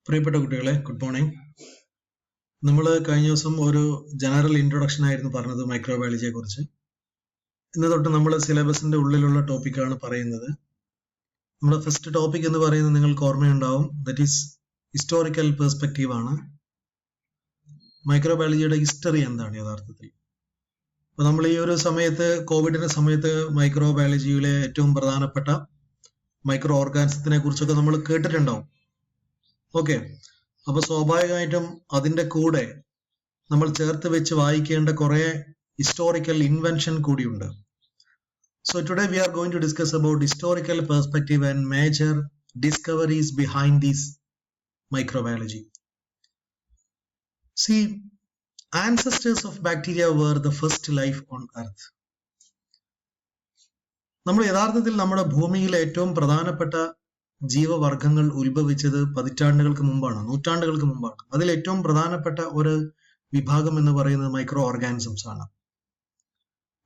പ്രിയപ്പെട്ട കുട്ടികളെ, good morning. നമ്മൾ കഴിഞ്ഞ ദിവസം ഒരു ജനറൽ ഇൻട്രൊഡക്ഷൻ ആയിരുന്നു പറഞ്ഞത് മൈക്രോബയോളജിയെ കുറിച്ച്. ഇന്ന് തൊട്ട് നമ്മൾ സിലബസിന്റെ ഉള്ളിലുള്ള ടോപ്പിക്കാണ് പറയുന്നത്. നമ്മുടെ ഫസ്റ്റ് ടോപ്പിക് എന്ന് പറയുന്നത് നിങ്ങൾക്ക് ഓർമ്മയുണ്ടാവും, ദറ്റ് ഈസ് ഹിസ്റ്റോറിക്കൽ പെർസ്പെക്റ്റീവ് ആണ്. മൈക്രോബയോളജിയുടെ ഹിസ്റ്ററി എന്താണ് യഥാർത്ഥത്തിൽ. അപ്പൊ നമ്മൾ ഈ ഒരു സമയത്ത്, കോവിഡിന്റെ സമയത്ത്, മൈക്രോബയോളജിയിലെ ഏറ്റവും പ്രധാനപ്പെട്ട മൈക്രോ ഓർഗാനിസത്തിനെ കുറിച്ചൊക്കെ നമ്മൾ കേട്ടിട്ടുണ്ടാവും. ഓക്കെ, അപ്പൊ സ്വാഭാവികമായിട്ടും അതിന്റെ കൂടെ നമ്മൾ ചേർത്ത് വെച്ച് വായിക്കേണ്ട കുറെ ഹിസ്റ്റോറിക്കൽ ഇൻവെൻഷൻ കൂടിയുണ്ട്. So today we are going to discuss about historical perspective and major discoveries behind this microbiology. See, ancestors of bacteria were the first life on earth. നമ്മൾ യഥാർത്ഥത്തിൽ നമ്മുടെ ഭൂമിയിലെ ഏറ്റവും പ്രധാനപ്പെട്ട ജീവവർഗങ്ങൾ ഉത്ഭവിച്ചത് പതിറ്റാണ്ടുകൾക്ക് മുമ്പാണ്, നൂറ്റാണ്ടുകൾക്ക് മുമ്പാണ്. അതിൽ ഏറ്റവും പ്രധാനപ്പെട്ട ഒരു വിഭാഗം എന്ന് പറയുന്നത് മൈക്രോ ഓർഗാനിസംസ് ആണ്.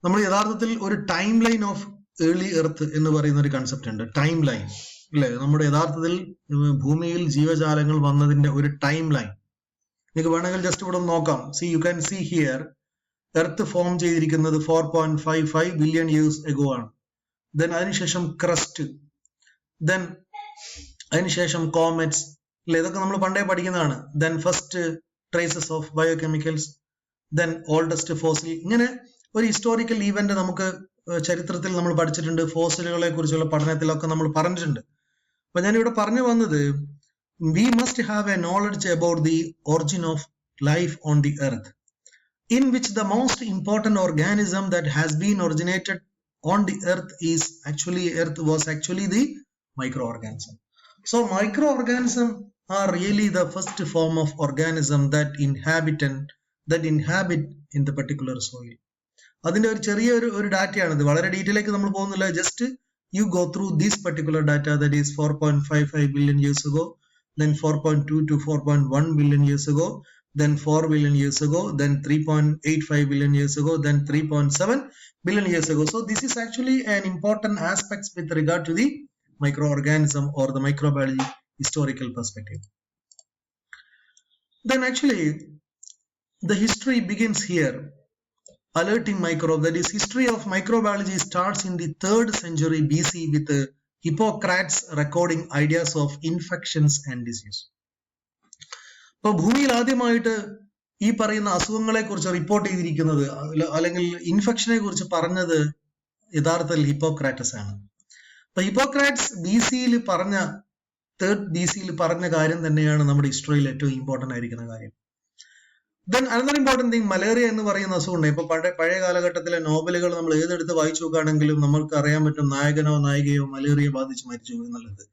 നമ്മൾ യഥാർത്ഥത്തിൽ ഒരു time line of early earth എന്ന് പറയുന്ന ഒരു കൺസെപ്റ്റ് ഉണ്ട്. ടൈം ലൈൻ അല്ലെ, നമ്മുടെ യഥാർത്ഥത്തിൽ ഭൂമിയിൽ ജീവജാലങ്ങൾ വന്നതിന്റെ ഒരു ടൈം ലൈൻ നിങ്ങൾക്ക് വേണമെങ്കിൽ ജസ്റ്റ് ഇവിടെ നോക്കാം. C you can see here, earth form ചെയ്തിരിക്കുന്നത് 4.55 ബില്യൺ ഇയേഴ്സ് എഗോ ആണ്. ദെൻ അതിനുശേഷം ക്രസ്റ്റ്, ദെൻ അതിനുശേഷം കോമറ്റ്സ് അല്ലെ, ഇതൊക്കെ നമ്മൾ പണ്ടേ പഠിക്കുന്നതാണ്. Then first traces of biochemicals, then oldest fossil. ഇങ്ങനെ ഒരു ഹിസ്റ്റോറിക്കൽ ഈവന്റ് നമുക്ക് ചരിത്രത്തിൽ നമ്മൾ പഠിച്ചിട്ടുണ്ട്. ഫോസിലുകളെ കുറിച്ചുള്ള പഠനത്തിലൊക്കെ നമ്മൾ പറഞ്ഞിട്ടുണ്ട്. അപ്പൊ ഞാനിവിടെ പറഞ്ഞു വന്നത്, we must have a knowledge about the origin of life on the earth, in which the most important organism that has been originated on the earth was actually the microorganism. So microorganism are really the first form of organism that inhabit in the particular soil. അതിന്റെ ഒരു ചെറിയ ഒരു ഡാറ്റയാണിത്. വളരെ ഡീറ്റെയിലേക്ക് നമ്മൾ പോകുന്നില്ല. Just you go through this particular data, that is 4.55 billion years ago, then 4.2 to 4.1 billion years ago, then 4 billion years ago, then 3.85 billion years ago, then 3.7 billion years ago. So this is actually an important aspect with regard to the microorganism or the microbiology historical perspective. Then actually the history begins here. Alerting microbe, that is, history of microbiology starts in the 3rd century BC with Hippocrates recording ideas of infections and disease. അപ്പോൾ ഭൂമിയിൽ ആദ്യമായിട്ട് ഈ പറയുന്ന അസുഖങ്ങളെ കുറിച്ച് report ചെയ്തിരിക്കുന്നത് അല്ലെങ്കിൽ ഇൻഫെക്ഷനെ കുറിച്ച് പറഞ്ഞത് യഥാർത്ഥത്തിൽ ഹിപ്പോക്രാറ്റസ് ആണ്. അപ്പൊ ഹിപ്പോക്രാറ്റ്സ് BC-യിൽ പറഞ്ഞ 3rd BC-യിൽ പറഞ്ഞ കാര്യം തന്നെയാണ് നമ്മുടെ ഹിസ്റ്ററിയിൽ ഏറ്റവും ഇമ്പോർട്ടന്റ് ആയിരിക്കുന്ന കാര്യം. Then another important thing, malaria എന്ന് പറയുന്ന അസുഖമുണ്ട്. ഇപ്പൊ പഴയ കാലഘട്ടത്തിലെ നോവലുകൾ നമ്മൾ ഏതെടുത്ത് വായിച്ചു നോക്കുകയാണെങ്കിലും നമ്മൾക്ക് അറിയാൻ പറ്റും, നായകനോ നായികയോ മലേറിയ ബാധിച്ച് മരിച്ചു എന്നുള്ളത്.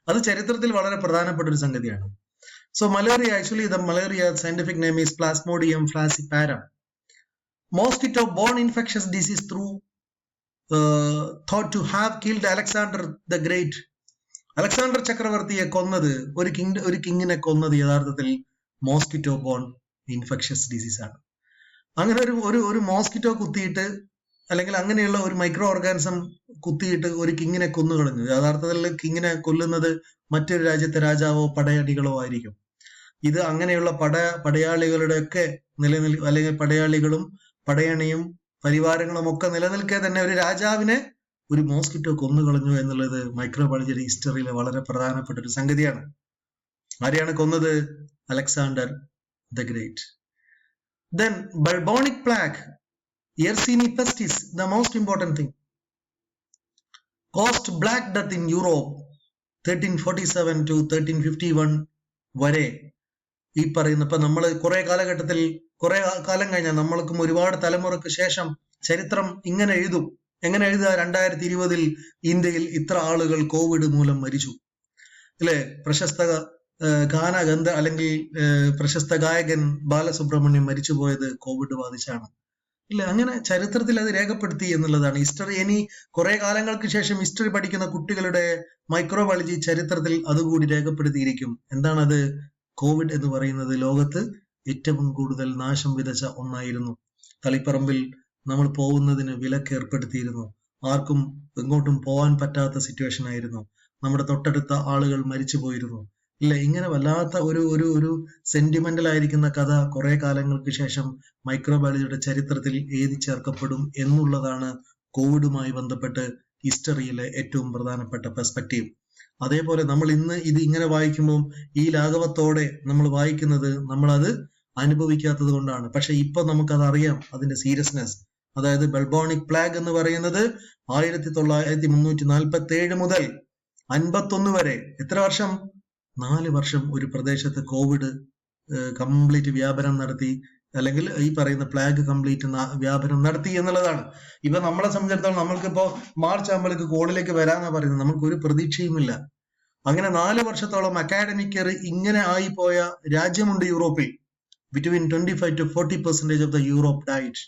അത് ചരിത്രത്തിൽ വളരെ പ്രധാനപ്പെട്ട ഒരു സംഗതിയാണ്. So malaria, actually the malaria scientific name is plasmodium falciparum. Mosquito borne infectious disease thought to have killed Alexander the Great. Alexander ചക്രവർത്തിയെ കൊന്നത്, ഒരു കിങ്ങിനെ കൊന്നത് യഥാർത്ഥത്തിൽ മോസ്കിറ്റോ ബോൺ ഇൻഫെക്ഷ്യസ് ഡിസീസ് ആണ്. അങ്ങനെ ഒരു മോസ്കിറ്റോ കുത്തിയിട്ട്, അല്ലെങ്കിൽ അങ്ങനെയുള്ള ഒരു മൈക്രോ ഓർഗാനിസം കുത്തിയിട്ട് ഒരു കിങ്ങിനെ കൊന്നുകളഞ്ഞു. യഥാർത്ഥത്തിൽ കിങ്ങിനെ കൊല്ലുന്നത് മറ്റൊരു രാജ്യത്തെ രാജാവോ പടയാളികളോ ആയിരിക്കും. ഇത് അങ്ങനെയുള്ള പടയാളികളുടെ ഒക്കെ അല്ലെങ്കിൽ പടയാളികളും പടയണിയും പരിവാരങ്ങളും ഒക്കെ നിലനിൽക്കെ തന്നെ ഒരു രാജാവിനെ ഒരു മോസ്കിറ്റോ കൊന്നുകളഞ്ഞു എന്നുള്ളത് മൈക്രോബയോളജിയുടെ ഹിസ്റ്ററിയിലെ വളരെ പ്രധാനപ്പെട്ട ഒരു സംഗതിയാണ്. ആരെയാണ് കൊന്നത്? Alexander the Great. Then bubonic plague, Yersinia pestis, the most important thing, caused black death in Europe 1347 to 1351 വരെ. ഈ പറയുന്ന, ഇപ്പൊ നമ്മൾ കുറെ കാലം കഴിഞ്ഞാൽ നമ്മൾക്കും ഒരുപാട് തലമുറക്ക് ശേഷം ചരിത്രം ഇങ്ങനെ എഴുതും. എങ്ങനെ എഴുതുക? 2020 ഇന്ത്യയിൽ ഇത്ര ആളുകൾ കോവിഡ് മൂലം മരിച്ചു അല്ലെ. അല്ലെങ്കിൽ പ്രശസ്ത ഗായകൻ ബാലസുബ്രഹ്മണ്യം മരിച്ചുപോയത് കോവിഡ് ബാധിച്ചാണ് ഇല്ല. അങ്ങനെ ചരിത്രത്തിൽ അത് രേഖപ്പെടുത്തി എന്നുള്ളതാണ് ഹിസ്റ്ററി. ഇനി കുറെ കാലങ്ങൾക്ക് ശേഷം ഹിസ്റ്ററി പഠിക്കുന്ന കുട്ടികളുടെ മൈക്രോബയോളജി ചരിത്രത്തിൽ അതുകൂടി രേഖപ്പെടുത്തിയിരിക്കും. എന്താണത്? കോവിഡ് എന്ന് പറയുന്നത് ലോകത്ത് ഏറ്റവും കൂടുതൽ നാശം വിതച്ച ഒന്നായിരുന്നു. തളിപ്പറമ്പിൽ നമ്മൾ പോകുന്നതിന് വിലക്ക് ഏർപ്പെടുത്തിയിരുന്നു. ആർക്കും എങ്ങോട്ടും പോകാൻ പറ്റാത്ത സിറ്റുവേഷൻ ആയിരുന്നു. നമ്മുടെ തൊട്ടടുത്ത ആളുകൾ മരിച്ചു പോയിരുന്നു. ഇല്ല, ഇങ്ങനെ വല്ലാത്ത ഒരു ഒരു ഒരു സെന്റിമെന്റൽ ആയിരിക്കുന്ന കഥ കുറെ കാലങ്ങൾക്ക് ശേഷം മൈക്രോബയോളജിയുടെ ചരിത്രത്തിൽ എഴുതി ചേർക്കപ്പെടും എന്നുള്ളതാണ് കോവിഡുമായി ബന്ധപ്പെട്ട് ഹിസ്റ്ററിയിലെ ഏറ്റവും പ്രധാനപ്പെട്ട പെർസ്പെക്റ്റീവ്. അതേപോലെ നമ്മൾ ഇന്ന് ഇത് ഇങ്ങനെ വായിക്കുമ്പോൾ ഈ ലാഘവത്തോടെ നമ്മൾ വായിക്കുന്നത് നമ്മളത് അനുഭവിക്കാത്തത് കൊണ്ടാണ്. പക്ഷെ ഇപ്പൊ നമുക്കത് അറിയാം, അതിന്റെ സീരിയസ്നെസ്. അതായത് ബൾബോണിക് പ്ലാഗ് എന്ന് പറയുന്നത് 1347 മുതൽ 51 വരെ, എത്ര വർഷം? 4 വർഷം ഒരു പ്രദേശത്ത് കോവിഡ് കംപ്ലീറ്റ് വ്യാപനം നടത്തി, അല്ലെങ്കിൽ ഈ പറയുന്ന പ്ലാഗ് കംപ്ലീറ്റ് വ്യാപനം നടത്തി എന്നുള്ളതാണ്. ഇപ്പൊ നമ്മളെ സംബന്ധിച്ചിടത്തോളം നമ്മൾക്കിപ്പോ മാർച്ച് ആകുമ്പോഴേക്ക് കോളിലേക്ക് വരാന്നാ പറയുന്നത്, നമുക്ക് ഒരു പ്രതീക്ഷയുമില്ല. അങ്ങനെ 4 വർഷത്തോളം അക്കാഡമിക് ഇയർ ഇങ്ങനെ ആയിപ്പോയ രാജ്യമുണ്ട് യൂറോപ്പിൽ. Between 25 to 40% of the Europe died.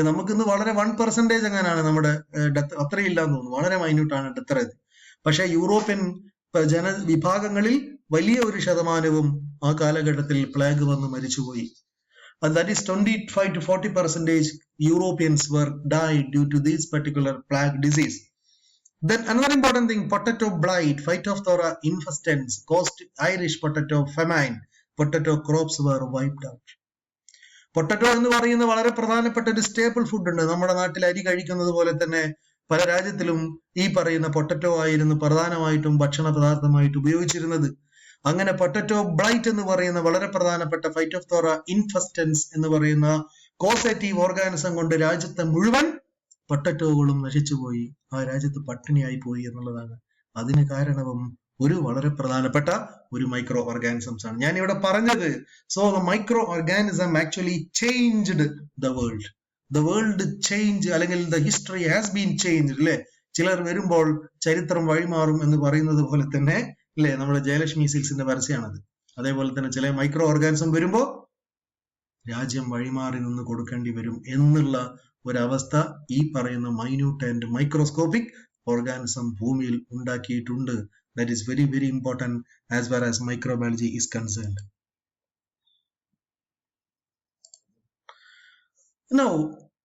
നമുക്കിന്ന് വളരെ 1% എങ്ങനെയാണ് നമ്മുടെ ഡെത്ത്, അത്രയില്ലാന്ന് തോന്നുന്നു, വളരെ മൈന്യൂട്ടാണ് ഡെത്ത് റേറ്റ്. പക്ഷെ യൂറോപ്യൻ ജനവിഭാഗങ്ങളിൽ വലിയ ഒരു ശതമാനവും ആ കാലഘട്ടത്തിൽ പ്ലേഗ് വന്ന് മരിച്ചുപോയി. And that is 25 to 40% Europeans were died due to this particular plague disease. Then another important thing, potato blight, Phytophthora infestans caused Irish potato famine. Potato crops were wiped out. Potato എന്ന് പറയുന്ന വളരെ പ്രധാനപ്പെട്ട ഒരു staple food ഉണ്ട്. നമ്മുടെ നാട്ടിൽ അരി കഴിക്കുന്നത് പോലെ തന്നെ പല രാജ്യത്തിലും ഈ പറയുന്ന പൊട്ടറ്റോ ആയിരുന്നു പ്രധാനമായിട്ടും ഭക്ഷണ പദാർത്ഥമായിട്ട് ഉപയോഗിച്ചിരുന്നത്. അങ്ങനെ പൊട്ടറ്റോ ബ്ലൈറ്റ് എന്ന് പറയുന്ന വളരെ പ്രധാനപ്പെട്ട ഫൈറ്റോഫ്തോറ ഇൻഫെസ്റ്റൻസ് എന്ന് പറയുന്ന കോസേറ്റീവ് ഓർഗാനിസം കൊണ്ട് രാജ്യത്തെ മുഴുവൻ പൊട്ടറ്റോകളും നശിച്ചുപോയി, ആ രാജ്യത്ത് പട്ടിണിയായി പോയി എന്നുള്ളതാണ്. അതിന് കാരണവും ഒരു വളരെ പ്രധാനപ്പെട്ട ഒരു മൈക്രോ ഓർഗാനിസംസ് ആണ് ഞാൻ ഇവിടെ പറഞ്ഞത്. So the micro organism actually changed the world. The world change, അല്ലെങ്കിൽ the history has been changed അല്ലെ. ചിലർ വരുമ്പോൾ ചരിത്രം വഴിമാറും എന്ന് പറയുന്നത് പോലെ തന്നെ അല്ലെ, നമ്മുടെ ജയലക്ഷ്മി സിൽസിന്റെ പരസ്യമാണത്. അതേപോലെ തന്നെ ചില മൈക്രോ ഓർഗാനിസം വരുമ്പോ രാജ്യം വഴിമാറി നിന്ന് കൊടുക്കേണ്ടി വരും എന്നുള്ള ഒരവസ്ഥ ഈ പറയുന്ന മൈന്യൂട്ട് ആൻഡ് മൈക്രോസ്കോപ്പിക് ഓർഗാനിസം ഭൂമിയിൽ ഉണ്ടാക്കിയിട്ടുണ്ട്. That is very, very important as far as microbiology is concerned. Now,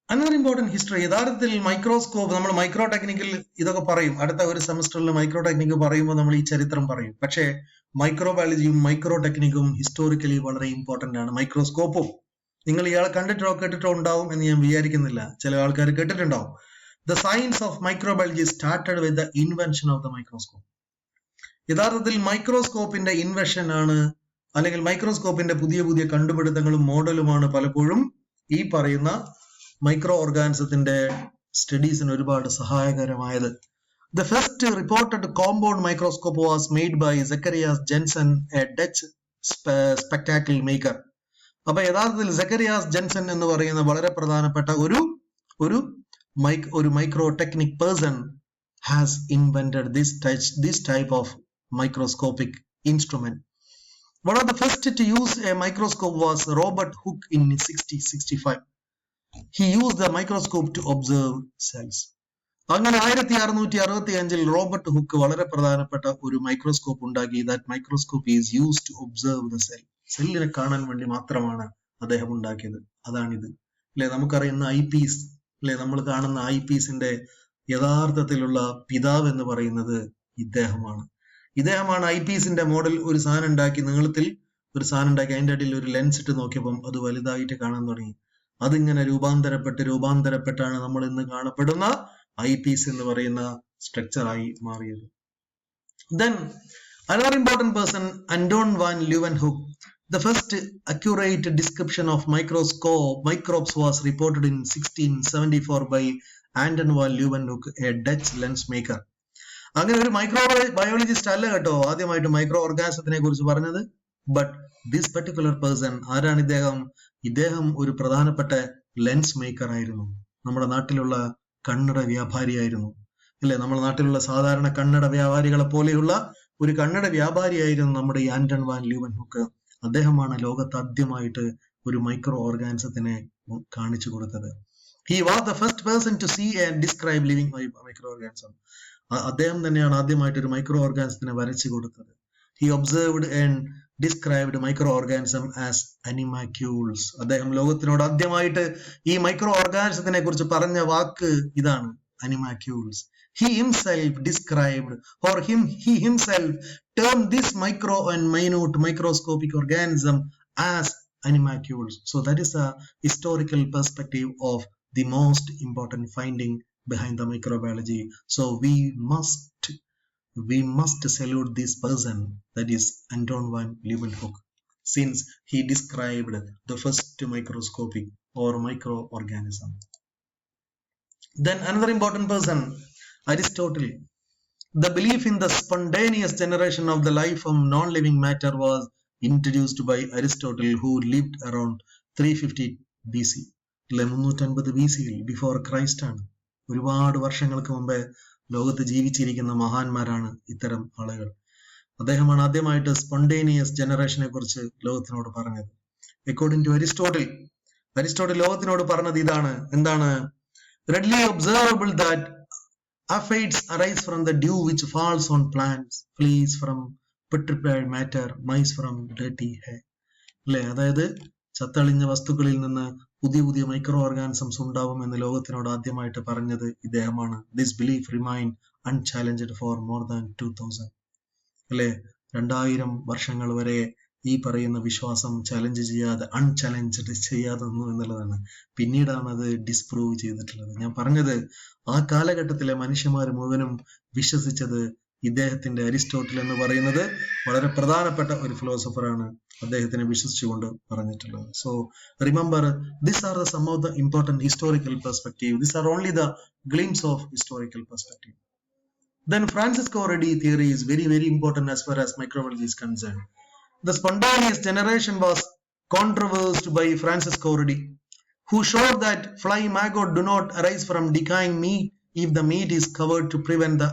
another important history. യഥാർത്ഥത്തിൽ മൈക്രോസ്കോപ്പ്, നമ്മൾ മൈക്രോ ടെക്നിക്കൽ ഇതൊക്കെ പറയും, അടുത്ത ഒരു സെമസ്റ്ററിൽ മൈക്രോ ടെക്നിക്ക് പറയുമ്പോൾ നമ്മൾ ഈ ചരിത്രം പറയും. പക്ഷേ മൈക്രോബയോളജിയും മൈക്രോ ടെക്നിക്കും ഹിസ്റ്റോറിക്കലി വളരെ ഇമ്പോർട്ടന്റ് ആണ്. മൈക്രോസ്കോപ്പും നിങ്ങൾ ഇയാളെ കേട്ടിട്ടോ ഉണ്ടാവും എന്ന് ഞാൻ വിചാരിക്കുന്നില്ല, ചില ആൾക്കാർ കേട്ടിട്ടുണ്ടാവും. The science of microbiology started with the invention of the microscope. യഥാർത്ഥത്തിൽ മൈക്രോസ്കോപ്പിന്റെ ഇൻവെൻഷൻ ആണ്, അല്ലെങ്കിൽ മൈക്രോസ്കോപ്പിന്റെ പുതിയ പുതിയ കണ്ടുപിടുത്തങ്ങളും മോഡലുമാണ് പലപ്പോഴും ഈ പറയുന്ന മൈക്രോ ഓർഗാനിസത്തിന്റെ സ്റ്റഡീസിന് ഒരുപാട് സഹായകരമായത്. The first reported compound microscope was made by Zacharias Jensen, a Dutch spectacle maker. അപ്പൊ യഥാർത്ഥത്തിൽ സക്കറിയാസ് ജെൻസൺ എന്ന് പറയുന്ന വളരെ പ്രധാനപ്പെട്ട ഒരു micro technique person has invented this type of microscopic instrument. One of the first to use a microscope was Robert Hooke in 1665. He used the microscope to observe cells. അങ്ങനെ 1665 Robert hook വളരെ പ്രധാനപ്പെട്ട ഒരു microscope ഉണ്ടാക്കി. That microscope is used to observe the cell. സെല്ലിനെ കാണാൻ വേണ്ടി മാത്രമാണ് അദ്ദേഹം ഉണ്ടാക്കിയത്. അതാണിത് അല്ലെ. നമുക്കറിയുന്ന ഐ പീസ് അല്ലെ, നമ്മൾ കാണുന്ന ഐ പീസിന്റെ യഥാർത്ഥത്തിലുള്ള പിതാവ് എന്ന് പറയുന്നത് ഇദ്ദേഹമാണ്. ഐ പീസിന്റെ മോഡൽ ഒരു സാധനം ഉണ്ടാക്കി, നീളത്തിൽ ഒരു സാധനം ഉണ്ടാക്കി, അതിന്റെ അടിയിൽ ഒരു ലെൻസ് ഇട്ട് നോക്കിയപ്പം അത് വലുതായിട്ട് കാണാൻ തുടങ്ങി. അതിങ്ങനെ രൂപാന്തരപ്പെട്ടാണ് നമ്മൾ ഇന്ന് കാണപ്പെടുന്ന ഐ പീസ് എന്ന് പറയുന്ന സ്ട്രക്ചറായി മാറിയത്. Then another important person, Anton van Leeuwenhoek. The first accurate description of microbes was reported in 1674 by Anton van Leeuwenhoek, a Dutch lens maker. അങ്ങനെ ഒരു മൈക്രോ ബയോളജിസ്റ്റ് അല്ല കേട്ടോ ആദ്യമായിട്ട് മൈക്രോ ഓർഗാനിസത്തിനെ കുറിച്ച് പറഞ്ഞത്. ബട്ട് ദിസ് പെർട്ടിക്കുലർ പേഴ്സൺ, ആരാണ് ഇദ്ദേഹം ഒരു പ്രധാനപ്പെട്ട ലെൻസ് മേക്കർ ആയിരുന്നു. നമ്മുടെ നാട്ടിലുള്ള കണ്ണട വ്യാപാരിയായിരുന്നു അല്ലെ. നമ്മുടെ നാട്ടിലുള്ള സാധാരണ കണ്ണട വ്യാപാരികളെ പോലെയുള്ള ഒരു കണ്ണട വ്യാപാരിയായിരുന്നു നമ്മുടെ ഈ ആന്റൺ വാൻ ലീവൻഹുക്ക്. അദ്ദേഹമാണ് ലോകത്ത് ആദ്യമായിട്ട് ഒരു മൈക്രോ ഓർഗാനിസത്തിനെ കാണിച്ചു കൊടുത്തത്. He was the first person to see and describe living microorganism. അദ്ദേഹം തന്നെയാണ് ആദ്യമായിട്ട് ഒരു മൈക്രോ ഓർഗാനിസത്തിനെ വരച്ചു കൊടുത്തത്. He observed and described microorganism as animalcules. അദ്ദേഹം ലോകത്തിനോട് ആദ്യമായിട്ട് ഈ മൈക്രോ ഓർഗാനിസത്തിനെ കുറിച്ച് പറഞ്ഞ വാക്ക് ഇതാണ്, animalcules. he himself described, or he himself termed this micro and minute microscopic organism as animalcules. So that is a historical perspective of the most important finding behind the microbiology. So we must salute this person, that is Anton van Leeuwenhoek, since he described the first microscopic or microorganism. Then another important person, Aristotle. The belief in the spontaneous generation of the life from non-living matter was introduced by Aristotle, who lived around 350 BC. 350 BC, before Christ ആണ്. ഒരുപാട് വർഷങ്ങൾക്ക് മുമ്പേ ലോകത്ത് ജീവിച്ചിരിക്കുന്ന മഹാന്മാരാണ് ഇത്തരം ആളുകൾ. അദ്ദേഹമാണ് ആദ്യമായിട്ട് സ്പോണ്ടേനിയസ് ജനറേഷനെ കുറിച്ച് ലോകത്തിനോട് പറഞ്ഞത്. അക്കോർഡിംഗ് ടു അരിസ്റ്റോട്ടിൽ ലോകത്തിനോട് പറഞ്ഞത് ഇതാണ്. എന്താണ്? readily observable that aphids arise from the dew which falls on plants, fleas from putrefied matter, mice from dirty hair. അല്ലെ, അതായത് ചത്തളിഞ്ഞ വസ്തുക്കളിൽ നിന്ന് പുതിയ പുതിയ മൈക്രോ ഓർഗാനിസംസ് ഉണ്ടാവും എന്ന് ലോകത്തിനോട് ആദ്യമായിട്ട് പറഞ്ഞത് ഇദ്ദേഹമാണ്. This belief remain unchallenged for more than 2000. അല്ലെ, 2000 വർഷങ്ങൾ വരെ ഈ പറയുന്ന വിശ്വാസം ചലഞ്ച് ചെയ്യാതെ, അൺചലഞ്ച്ഡ് ചെയ്യാതെ നിന്നു എന്നുള്ളതാണ്. പിന്നീടാണ് അത് ഡിസ്പ്രൂവ് ചെയ്തിട്ടുള്ളത്. ഞാൻ പറഞ്ഞത്, ആ കാലഘട്ടത്തിലെ മനുഷ്യന്മാർ മുഴുവനും വിശ്വസിച്ചത് ഇദ്ദേഹത്തിന്റെ അരിസ്റ്റോട്ടിൽ എന്ന് പറയുന്നത് വളരെ പ്രധാനപ്പെട്ട ഒരു ഫിലോസഫറാണ് അദ്ദേഹത്തിനെ വിശ്വസിച്ചുകൊണ്ട് പറഞ്ഞിട്ടുള്ളത്. So remember, this are the sum of the important historical perspective. This are only the glimpse of historical perspective. Then Francisco-Redi theory is very, very important as far as microbiology is concerned. The spontaneous generation was controversial by Francisco-Redi, who showed that fly maggot do not arise from decaying meat if the meat is covered to prevent the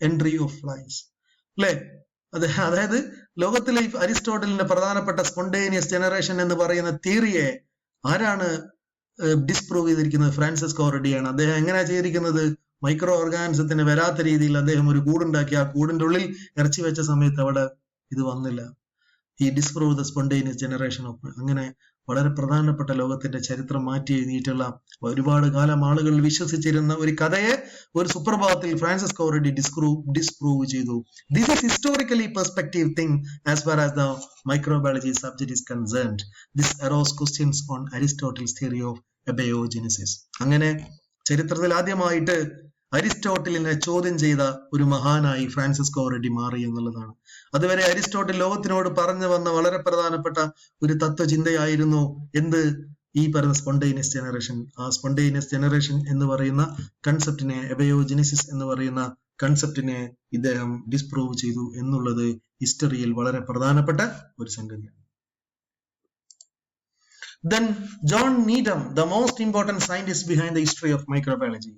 entry of flies. അതായത് ലോകത്തിലെ അരിസ്റ്റോട്ടലിന്റെ പ്രധാനപ്പെട്ട spontaneous generation എന്ന് പറയുന്ന തിയറിയെ ആരാണ് disprove ചെയ്തിരിക്കുന്നത്? ഫ്രാൻസിസ്കോ-റെഡിയാണ്. അദ്ദേഹം എങ്ങനെയാ ചെയ്തിരിക്കുന്നത്? മൈക്രോ ഓർഗാനിസത്തിന് വരാത്ത രീതിയിൽ അദ്ദേഹം ഒരു കൂടുണ്ടാക്കി. ആ കൂടിന്റെ ഉള്ളിൽ ഇറച്ചി വെച്ച സമയത്ത് അവിടെ ഇത് വന്നില്ല. ഈ disprove the spontaneous generation of. അങ്ങനെ വളരെ പ്രധാനപ്പെട്ട ലോകത്തിന്റെ ചരിത്രം മാറ്റി എഴുതിയിട്ടുള്ള, ഒരുപാട് കാലം ആളുകൾ വിശ്വസിച്ചിരുന്ന ഒരു കഥയെ ഒരു സുപ്രഭാതത്തിൽ ഫ്രാൻസിസ്കോ-റെഡി ഡിസ്പ്രൂവ് ചെയ്തു. This is historically perspective thing as far as the microbiology subject is concerned. This arose questions on Aristotle's theory of abiogenesis. അങ്ങനെ ചരിത്രത്തിൽ ആദ്യമായിട്ട് അരിസ്റ്റോട്ടിലിനെ ചോദ്യം ചെയ്ത ഒരു മഹാനായി ഫ്രാൻസിസ്കോ-റെഡി മാറി എന്നുള്ളതാണ്. അതുവരെ അരിസ്റ്റോട്ടിൽ ലോകത്തിനോട് പറഞ്ഞു വന്ന വളരെ പ്രധാനപ്പെട്ട ഒരു തത്വചിന്തയായിരുന്നു എന്ത്? ഈ പറയുന്ന സ്പോണ്ടേനിയസ് ജനറേഷൻ. ആ സ്പോണ്ടേനിയസ് ജനറേഷൻ എന്ന് പറയുന്ന കൺസെപ്റ്റിനെ, എബയോജെനിസിസ് എന്ന് പറയുന്ന കൺസെപ്റ്റിനെ ഇദ്ദേഹം ഡിസ്പ്രൂവ് ചെയ്തു എന്നുള്ളത് ഹിസ്റ്ററിയിൽ വളരെ പ്രധാനപ്പെട്ട ഒരു സംഗതിയാണ്. Then John Needham, the most important scientist behind the history of microbiology.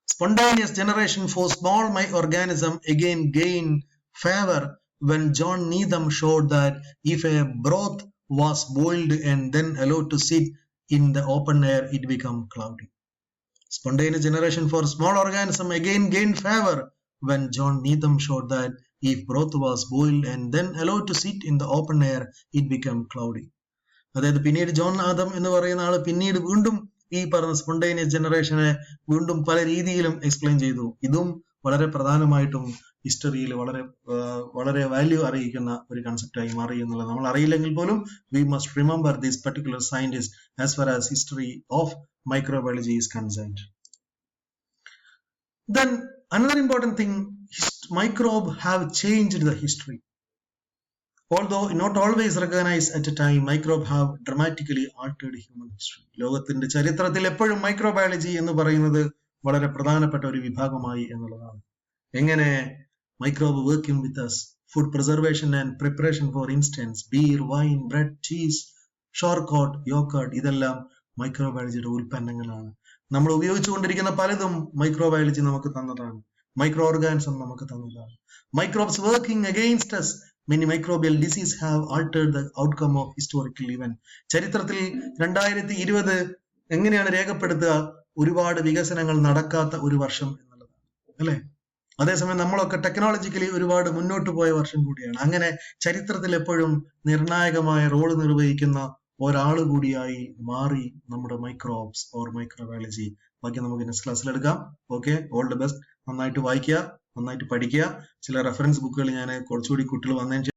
Spontaneous generation for small organism again gained favor when John Needham showed that if a broth was boiled and then allowed to sit in the open air, it became cloudy. Spontaneous generation for small organism again gained favor when John Needham showed that if broth was boiled and then allowed to sit in the open air, it became cloudy. അതായത് പിന്നീട് John Adam എന്ന് പറയുന്ന ആള് പിന്നീട് വീണ്ടും ഈ പറഞ്ഞ spontaneous ജനറേഷനെ വീണ്ടും പല രീതിയിലും എക്സ്പ്ലെയിൻ ചെയ്തു. ഇതും വളരെ പ്രധാനമായിട്ടും ഹിസ്റ്ററിയിൽ വളരെ വാല്യൂ അറിയിക്കുന്ന ഒരു കൺസെപ്റ്റായി മാറി എന്നുള്ളത് നമ്മൾ അറിയില്ലെങ്കിൽ പോലും we must remember this particular scientist as far as history of microbiology is concerned. Then another important thing, microbes have changed the history. Although not always recognized at a time, microbes have dramatically altered human history. ലോകത്തിന്റെ ചരിത്രത്തിൽ എപ്പോഴും microbiology എന്ന് പറയുന്നത് വളരെ പ്രധാനപ്പെട്ട ഒരു വിഭാഗമായി എന്നുള്ളതാണ്. എങ്ങനെ? Microbe working with us, food preservation and preparation, for instance beer, wine, bread, cheese, sauerkraut, yogurt, ഇതെല്ലാം മൈക്രോബയോളജിയുടെ ഉൽപ്പന്നങ്ങളാണ്. നമ്മൾ ഉപയോഗിച്ചുകൊണ്ടിരിക്കുന്ന പലതും മൈക്രോബയോളജി നമുക്ക് തന്നതാണ്. മൈക്രോ ഓർഗാനിസം നമുക്ക് തന്നതാണ്. Microbes working against us. Many microbial diseases have altered the outcome of historical event. ചരിത്രത്തിൽ 2020 എങ്ങനെയാണ് രേഖപ്പെടുത്തുക? ഒരുപാട് വികസനങ്ങൾ നടക്കാത്ത ഒരു വർഷം എന്നുള്ളതാണ്, അല്ലെ? അതേസമയം നമ്മളൊക്കെ ടെക്നോളജിക്കലി ഒരുപാട് മുന്നോട്ട് പോയ വർഷം കൂടിയാണ്. അങ്ങനെ ചരിത്രത്തിൽ എപ്പോഴും നിർണായകമായ റോള് നിർവഹിക്കുന്ന ഒരാൾ കൂടിയായി മാറി നമ്മുടെ മൈക്രോബ്സ് ഓർ മൈക്രോബയോളജി. ബാക്കി നമുക്ക് നെക്സ്റ്റ് ക്ലാസ്സിൽ എടുക്കാം. Okay, all the best. നന്നായിട്ട് വായിക്കുക, നന്നായിട്ട് പഠിക്കുക. ചില റെഫറൻസ് ബുക്കുകൾ ഞാൻ കുറച്ചുകൂടി കുട്ടികൾ വന്നതിന്